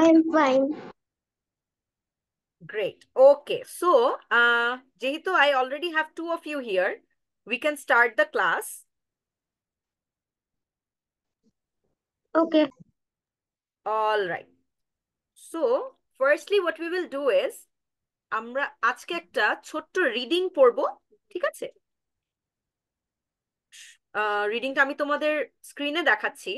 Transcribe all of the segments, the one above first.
I'm fine. Great. Okay. So, Jehitu, I already have two of you here. We can start the class. Okay. All right. So, firstly, what we will do is, আমরা আজকে একটা ছোট্ট reading পড়বো, ঠিক আছে? রিডিংটা আমি তোমাদের স্ক্রিনে দেখাচ্ছি.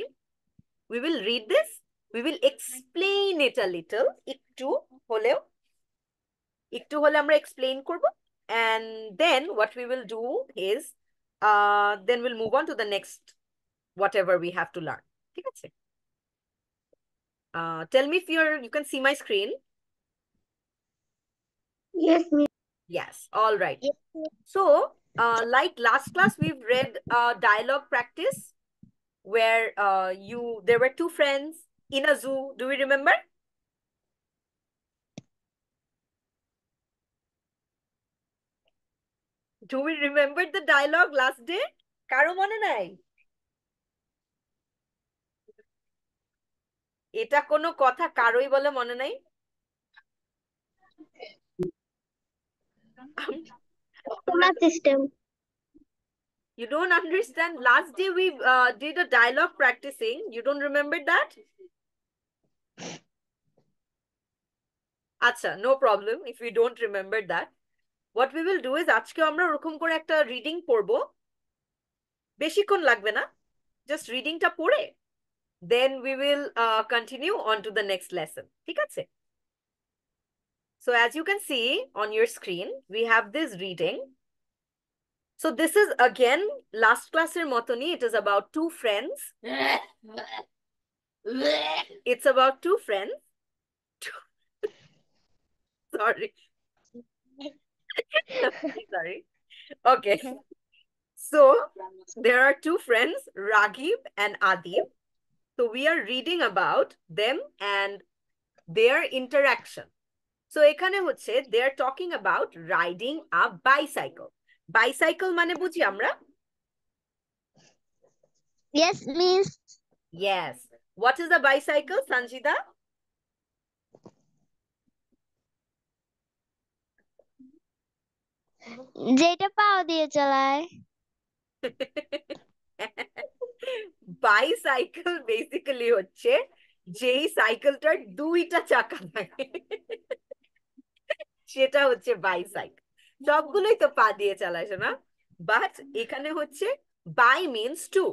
We will read this. We will explain it a little. একটু হলে আমরা explain করব. And then what we will do is, then we'll move on to the next whatever we have to learn. ঠিক আছে? Tell me if you can see my screen. Yes, miss. Yes. All right. Yes, miss. So, like last class, we've read dialogue practice where there were two friends in a zoo. Do we remember? Do we remember the dialogue last day? কারো মনে নাই? এটা কোনো কথা কারোই বলে মনে নাই? Solar system. You don't understand? Last day we did a dialogue practicing. You don't remember that? আচ্ছা, no problem if we don't remember that. What we will do is আজকে আমরা ওরকম করে একটা রিডিং পড়বো. বেশিক্ষণ লাগবে না, জাস্ট রিডিংটা পড়ে then we will continue on to the next lesson. ঠিক আছে? So as you can see on your screen, we have this reading. So this is again last class er motoni. It is about two friends. It's about two friends. Sorry. Sorry. Okay. So there are two friends, Raghib and Adib. So we are reading about them and their interaction. So এখানে হচ্ছে they are talking about riding a bicycle. Bicycle মানে বুঝি আমরা? Yes, miss. Yes. What is a bicycle, Sanjida? যেটা পাও দিয়ে চালায়। Bicycle basically হচ্ছে যেই সাইকেলটার দুইটা চাকা থাকে সেটা হচ্ছে বাইসাইকেল। সবগুলোই তো পা দিয়ে চালায় না, বাট এখানে হচ্ছে বাই মিনস টু।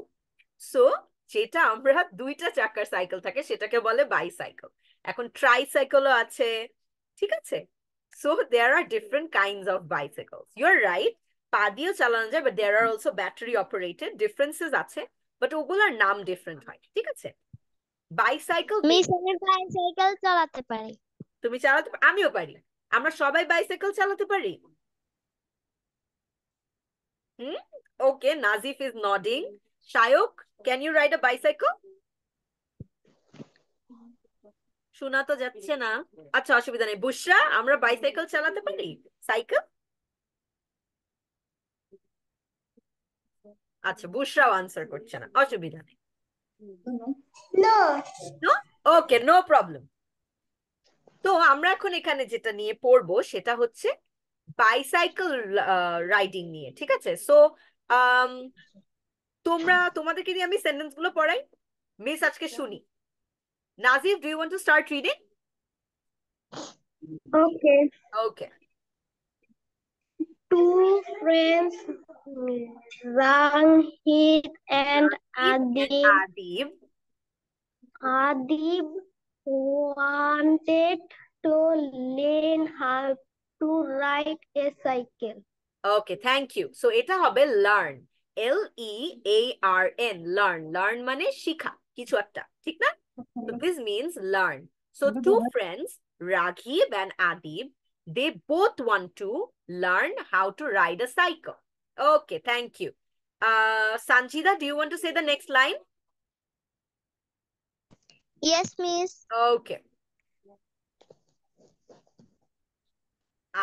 সো যেটা আমরা দুইটা চাকার সাইকেল থাকে সেটাকে বলে বাইসাইকেল। এখন ট্রাইসাইকেলও আছে, ঠিক আছে? So there are different kinds of bicycles. You are right, পা দিয়েও চালানো যায়, but there are also battery operated. Differences আছে, বাট ওগুলোর নাম ডিফারেন্ট হয়, ঠিক আছে? বাইসাইকেল মিস আমি বাইসাইকেল চালাতে পারি। তুমি চালাতে, আমিও পারি। আমরা সবাই বাইসাইকেল চালাতে পারি। Okay, Nazif is nodding. Shayok, can you ride a bicycle? শোনা তো যাচ্ছে না। আচ্ছা, অসুবিধা নেই। বুশরা, আমরা বাইসাইকেল চালাতে পারি? সাইকেল? আচ্ছা, বুশরাও আনসার করছে না, অসুবিধা নেই। No no? Okay, no problem. তো আমরা এখন এখানে যেটা নিয়ে পড়বো সেটা হচ্ছে বাইসাইকেল রাইডিং নিয়ে, ঠিক আছে? সো তোমাদেরকে দিয়ে আমি সেন্টেন্স গুলো পড়াই, মিস আজকে শুনি। Nazif, do you want to start reading? Okay. Okay. Two friends, Ranhit and Adib. Adib wanted to learn how to ride a cycle. Okay, thank you. So এটা হবে learn. L-E-A-R-N. Learn. Learn মানে শিখা কিছু একটা, ঠিক না? So this means learn. So two friends, Raghib and Adib, they both want to learn how to ride a cycle. Okay, thank you. Sanjida, do you want to say the next line? Yes, miss. Okay.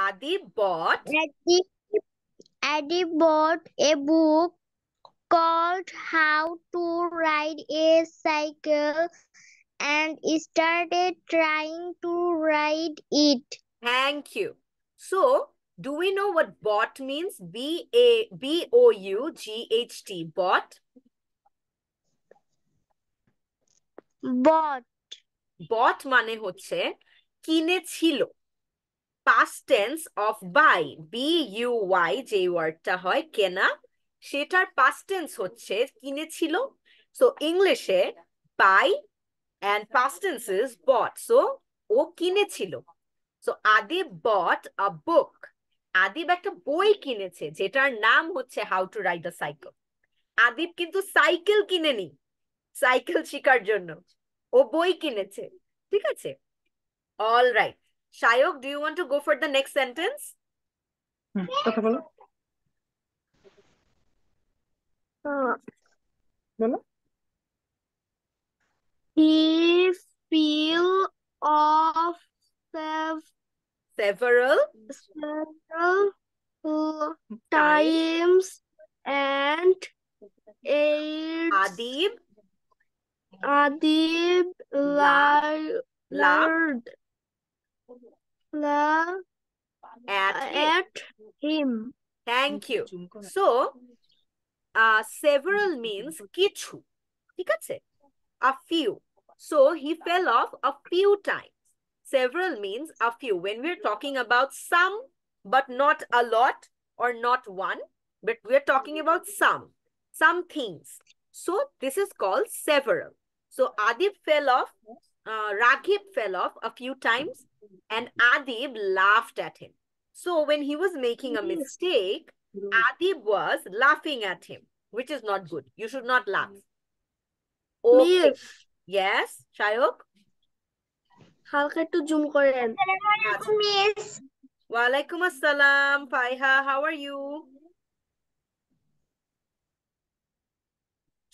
Adib bought Adib bought a book called How to Ride a Cycle and started trying to ride it. Thank you. So, do we know what bought means? B-O-U-G-H-T. Bought. Bought. Bought মানে হচ্ছে কিনেছিল। Past tense of buy. B-U-Y যে ওয়ার্ডটা হয় কেনা, সেটার past tense হচ্ছে কিনেছিল। So, ইংলিশে buy and past tense is bought. So, ও কিনেছিল। So, Adib bought a book. Adib একটা বই কিনেছে যেটার নাম হচ্ছে how to ride a cycle. Adib কিন্তু সাইকেল কিনেনি সাইকেল শেখার জন্য, ও বই কিনেছে। ঠিক আছে, all right. Sayak, do you want to go for the next sentence? কথা বলো বলো। He fell off several times and Adib Adib laughed at him. Thank you. So, several means কিছু, ঠিক আছে, a few. So, he fell off a few times. Several means a few. When we're talking about some, but not a lot or not one, but we're talking about some things. So, this is called several. So, Adib fell off, Raghib fell off a few times, and Adib laughed at him. So, when he was making a mistake, Adib was laughing at him, which is not good. You should not laugh. Okay. Yes, Shayok? হালকা একটু zoom করেন। Miss Walaikum assalam, Faiha. How are you?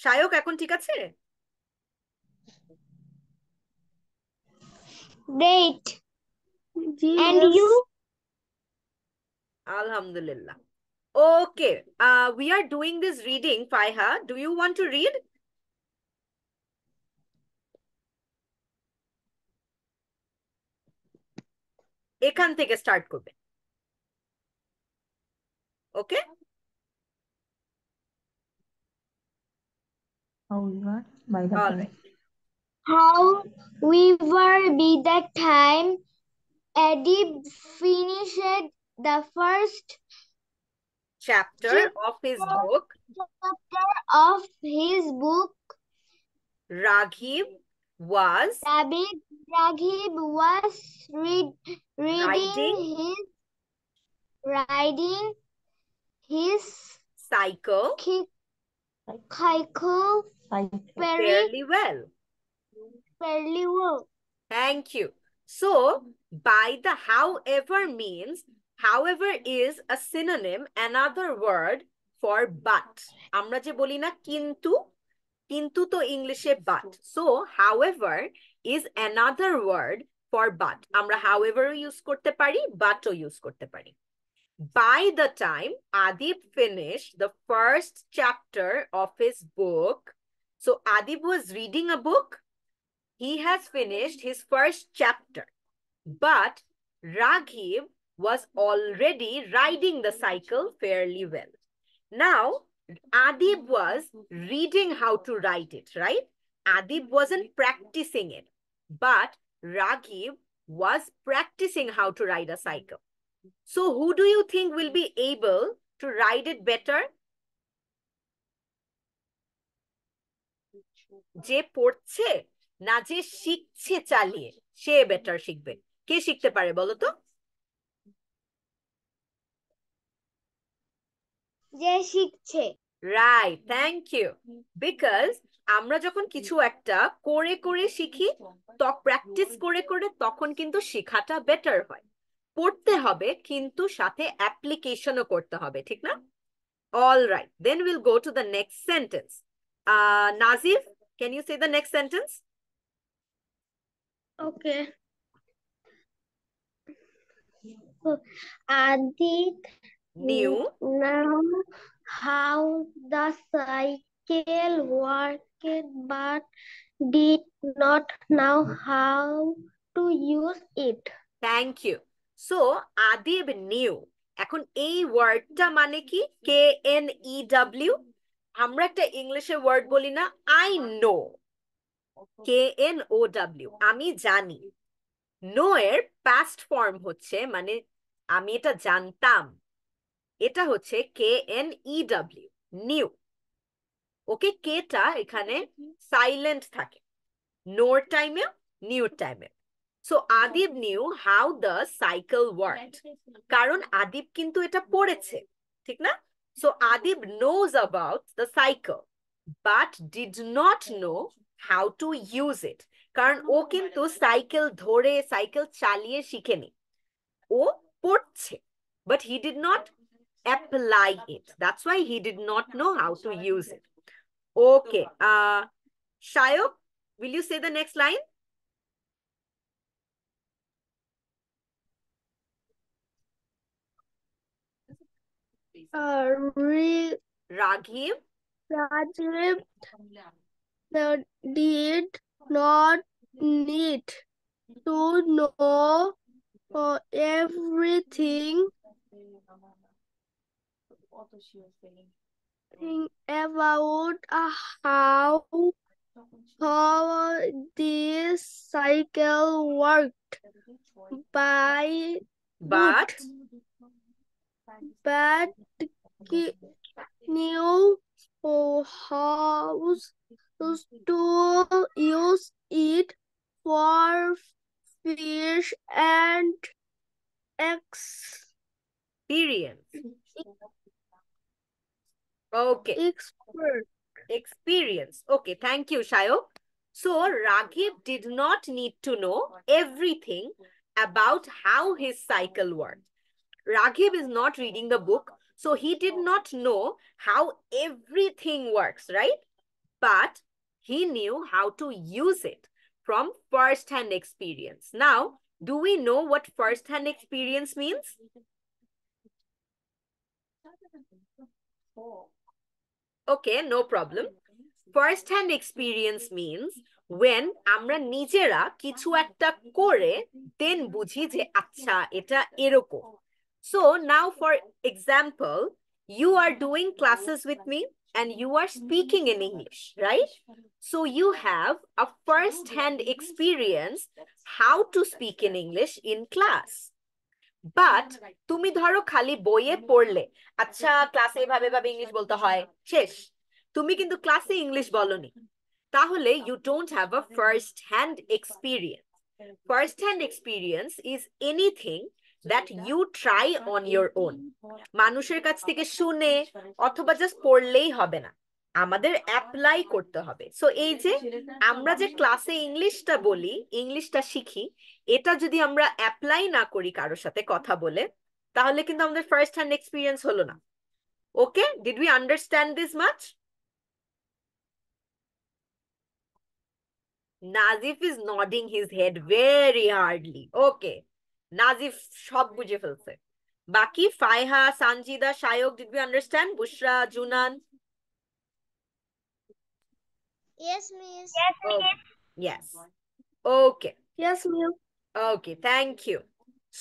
Shayok এখন ঠিক আছে? Great. And you? Alhamdulillah. Okay. We are doing this reading, Faiha. Do you want to read? এখান থেকে start করবে। ওকে? All right. However, by that time, Adib finished the first chapter of his book. Raghib was riding his cycle fairly well. Thank you. So, by the however means, however is a synonym, another word for but. আমরা যে বলি না কিন্তু, কিন্তু তো ইংলিশে but. So, however is another word for but. আমরা however use করতে পারি, but ও use করতে পারি। By the time Adib finished the first chapter of his book, so Adib was reading a book. He has finished his first chapter, but Raghib was already riding the cycle fairly well. Now, Adib was reading how to ride it, right? Adib wasn't practicing it, but Raghib was practicing how to ride a cycle. So, who do you think will be able to ride it better? যে পড়ছে না যে শিখছে চালিয়ে, সে better শিখবে। কে শিখতে পারে বলো তো? যে শিখছে। Right, thank you. বিকজ আমরা যখন কিছু একটা করে করে শিখি, তো প্র্যাকটিস করে করে, তখন কিন্তু শেখাটা বেটার হয়। পড়তে হবে কিন্তু সাথে অ্যাপ্লিকেশনও করতে হবে, ঠিক না? All right, then will go to the next sentence. Nazif, can you say the next sentence? Okay. Adib Knew how the cycle worked, but did not know how to use it. Thank you. So Adib knew, এখন এই ওয়ার্ডটা মানে কি? KNEW। আমরা একটা ইংলিশে word বলি না, আই নো, KNOW, আমি জানি। নো এর পাস্ট ফর্ম হচ্ছে, মানে আমি এটা জানতাম, এটা হচ্ছে KNEW, নিউ। ওকে, কেটা এখানে সাইলেন্ট থাকে নোর টাইমে, নিউ টাইমে। So Adib new how the cycle worked, কারণ আদিব কিন্তু এটা পড়েছে, ঠিক না? So Adib nose about the cycle but did not know how to use it, কারণ ও কিন্তু সাইকেল ধরে সাইকেল চালিয়ে শিখেনি, ও পড়ছে, but he did not apply it, that's why he did not know how to use it. Okay, Shayok, will you say the next line? Raghiv Rajiv did not need to know everything about how this cycle worked, but he knew how to use it for fish and experience. Okay. Experience. Okay, thank you, Shayok. So Raghiv did not need to know everything about how his cycle worked. Raghiv is not reading the book, so he did not know how everything works, right? But he knew how to use it from first-hand experience. Now, do we know what first-hand experience means? Okay, no problem. First-hand experience means when আমরা নিজেরা কিছু একটা করে then বুঝি যে আচ্ছা এটা এরকম। So now for example, you are doing classes with me and you are speaking in English, right? So you have a first-hand experience how to speak in English in class. But তুমি ধরো খালি বইয়ে পড়লে আচ্ছা ক্লাসে এভাবে ভাবে English বলতে হয়, শেষ। তুমি কিন্তু ক্লাসে ইংলিশ বলনি, তাহলে you don't have a first-hand experience. First-hand experience is anything that you try on your own. মানুষের কাছ থেকে শুনে অথবা জাস্ট পড়লেই হবে না, আমাদের অ্যাপ্লাই করতে হবে। সো এই যে আমরা যে ক্লাসে ইংলিশটা বলি, ইংলিশটা শিখি, এটা যদি আমরা অ্যাপ্লাই না করি কারোর সাথে কথা বলে, তাহলে কিন্তু আমাদের ফার্স্ট হ্যান্ড এক্সপিরিয়েন্স হলো না। Okay, did we understand this much? Nazif is nodding his head very hardly. Okay, Nazif সব বুঝে ফেলছে। বাকি ফাইহা, Sanjida, শায়ক, did we understand? Bushra, Junan? Yes, miss. Okay. Yes. Okay. Yes, miss. Okay, thank you.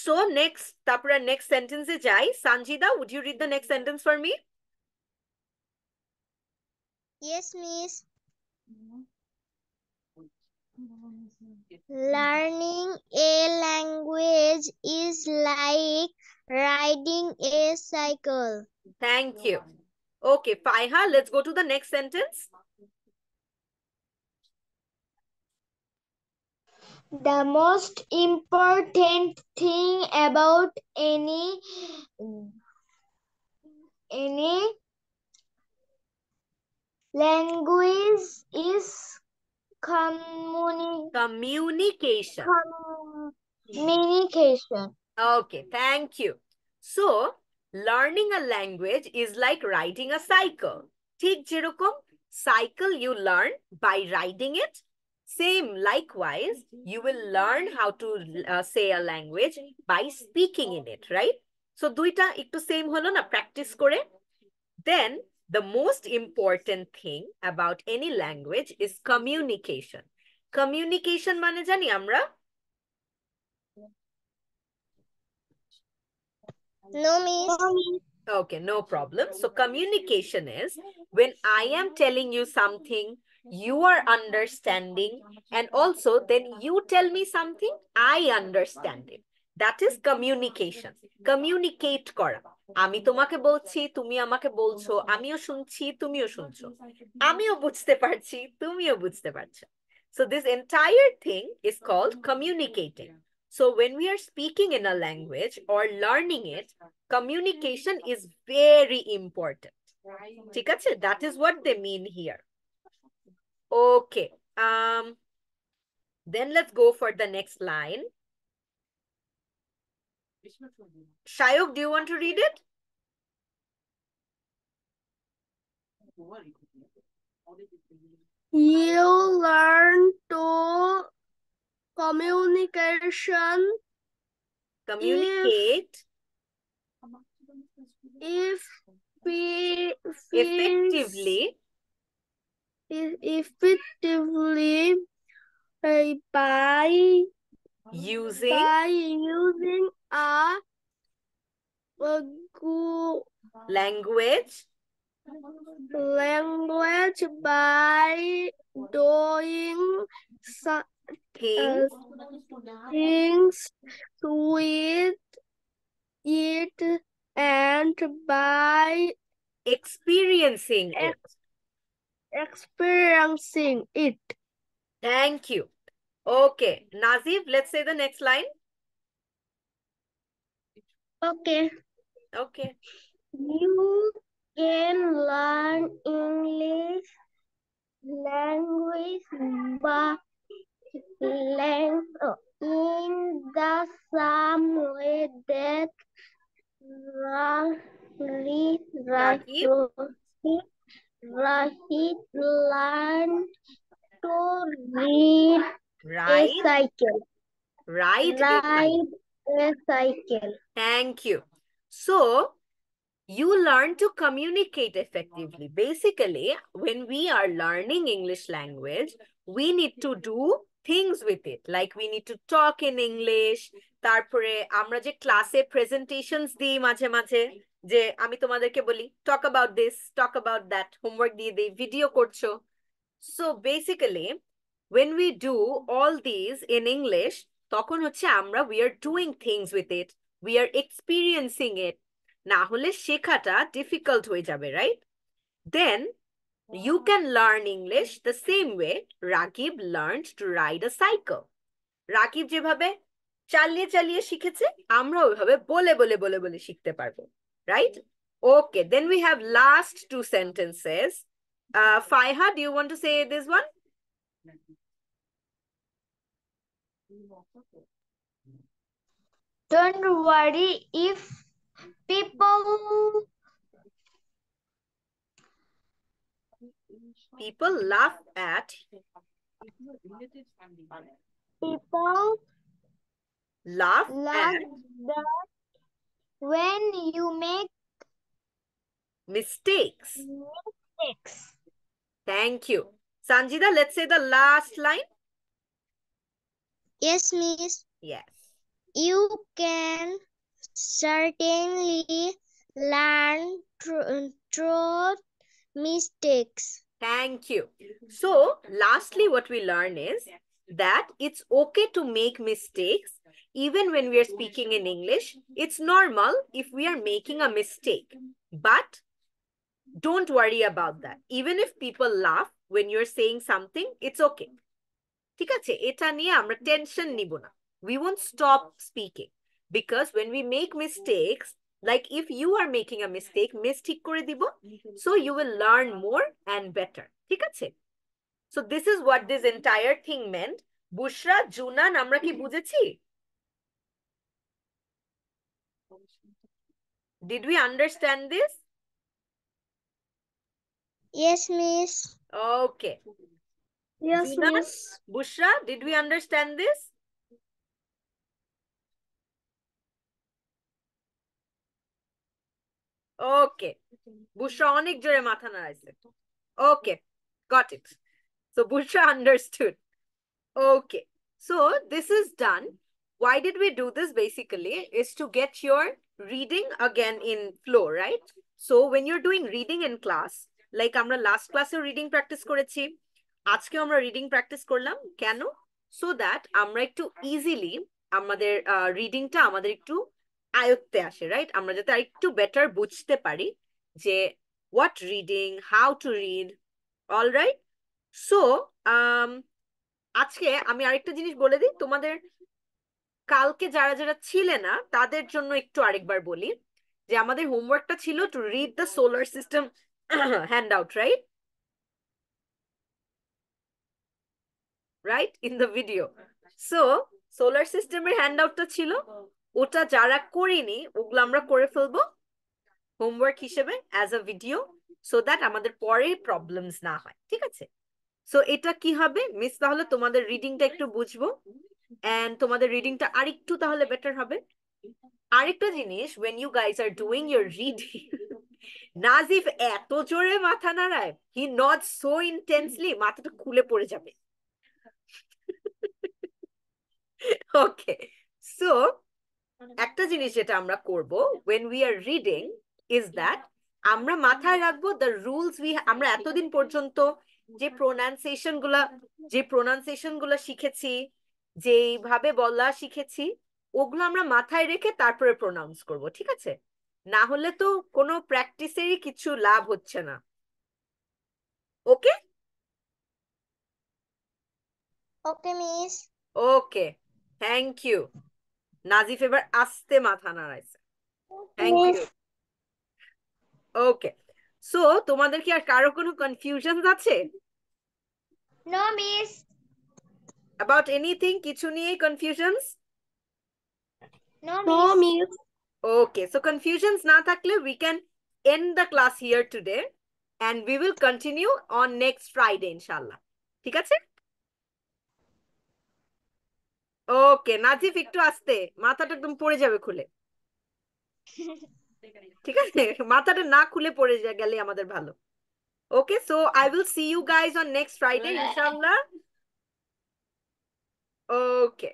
So next, tapura next sentence e jai. Sanjida, would you read the next sentence for me? Yes, miss. Learning a language is like riding a cycle. Thank you. Okay, Faiha, let's go to the next sentence. The most important thing about any language is Communication. Communication. Okay, thank you. So, learning a language is like riding a cycle. ঠিক যেরকম cycle you learn by riding it, same likewise, you will learn how to say a language by speaking in it, right? So, দুইটা একটু same হলো না practice করে? Then, the most important thing about any language is communication. Communication মানে জানি আমরা? No, miss. Okay, no problem. So communication is when I am telling you something, you are understanding, and also then you tell me something, I understand it. That is communication. Communicate করা। আমি তোমাকে বলছি, তুমি আমাকে বলছো, আমিও শুনছি, তুমিও শুনছো। আমিও বুঝতে পারছি, তুমিও বুঝতে পারছো। So this entire thing is called communicating. So when we are speaking in a language or learning it, communication is very important. ঠিক আছে? That is what they mean here. Okay. Then let's go for the next line. Shayok, do you want to read it? You learn to communication Communicate if we effectively effectively by using using a good language language by doing things things with it and by experiencing it. experiencing it. Thank you. Okay. Nazif, let's say the next line. Okay. Okay. You can learn English language by in the same way that Rahid learned to read a Right. cycle. Ride a cycle. Ride a cycle. Thank you. So, you learn to communicate effectively. Basically, when we are learning English language, we need to do things with it. Like we need to talk in English. তারপরে আমরা যে ক্লাসে presentations দিই মাঝে মাঝে, যে আমি তোমাদেরকে বলি talk about this, talk about that, homework দিয়ে দিই, ভিডিও করছো। So basically, when we do all these in English, তখন হচ্ছে আমরা we are doing things with it, we are experiencing it. না হলে শেখাটা ডিফিকাল্ট হয়ে যাবে, right? Then you can learn English the same way Ragib learned to ride a cycle. Rakib যেভাবে চালিয়ে চালিয়ে শিখেছে, আমরা ওইভাবে বলে বলে বলে বলে শিখতে পারবো, right? Okay, then we have last two sentences. Faiha, do you want to say this one? Don't worry if people laugh at that when you make mistakes. mistakes. Thank you. Sanjida, let's say the last line. Yes, miss. Yes. You can certainly learn through mistakes. Thank you. So, lastly, what we learn is that it's okay to make mistakes. Even when we are speaking in English, it's normal if we are making a mistake. But don't worry about that. Even if people laugh when you're saying something, it's okay. ঠিক আছে? এটা নিয়ে আমরা tension নিব না. We won't stop speaking. Because when we make mistakes, like if you are making a mistake, miss ঠিক করে দিব, so you will learn more and better. ঠিক আছে? So this is what this entire thing meant. Bushra, Junan, আমরা কি বুঝেছি? Did we understand this? Yes, miss. Okay. Yes, Junan, miss. Bushra, did we understand this? Okay. Bushra অনেক জোরে মাথা নাড়াইছে. Okay, got it. So Bushra understood. Okay, so this is done. Why did we do this? Basically is to get your reading again in flow, right? So when you're doing reading in class, like আমরা last class reading practice করেছি, আজকে আমরা reading practice করলাম কেন? So that আমরা একটু easily আমাদের রিডিংটা আমাদের একটু আয়ত্তে আসে, রাইট? আমরা যাতে আরেকটু বেটার বুঝতে পারি যে what reading, how to read, all right? So আজকে আমি আরেকটা জিনিস বলে দিই তোমাদের, কালকে যারা যারা ছিলে না তাদের জন্য একটু আরেকবার বলি যে আমাদের হোমওয়ার্কটা ছিল to read the solar system hand out, right? Right, in the video. So solar সিস্টেমের হ্যান্ড আউটটা ছিল, ওটা যারা করিনি ওগুলো আমরা করে ফেলবো হোমওয়ার্ক হিসেবে as a video, so that আমাদের পরে প্রবলেমস না হয়, ঠিক আছে? সো এটা কি হবে মিস, তাহলে তোমাদের রিডিংটা একটু বুঝবো এন্ড তোমাদের রিডিংটা আরেকটু তাহলে বেটার হবে। আরেকটা জিনিস, when you guys are doing your reading, Nazif এত জোরে মাথা নাড়ায়, he nods so intensely, মাথাটা খুলে পড়ে যাবে। ওকে, সো একটা জিনিস যেটা আমরা করব when we are reading is that আমরা মাথায় রাখবো the rules আমরা এতদিন পর্যন্ত যে প্রোনাউন্সিয়েশন গুলা শিখেছি, যেভাবে বলা শিখেছি, ওগুলো আমরা মাথায় রেখে তারপরে প্রোনাউন্স করব, ঠিক আছে? না হলে তো কোনো প্র্যাকটিসেরই কিছু লাভ হচ্ছে না। Okay okay miss. Okay, thank you. Nazif এবার আস্তে মাথা নাড়াইছে, থ্যাংক ইউ। ওকে, সো তোমাদের কি আর কারো কোনো কনফিউশন আছে? No miss. অ্যাবাউট এনিথিং, কিছু নিয়ে confusions? No miss. Okay, so confusions না থাকলে we can end the class here today and we will continue on next Friday inshallah, ঠিক আছে? ওকে নাজিফ একটু আস্তে, মাথাটা একদম পড়ে যাবে খুলে, ঠিক আছে? মাথাটা না খুলে পড়ে গেলে আমাদের ভালো। ওকে, so I will see you guys on next Friday inshallah. Okay.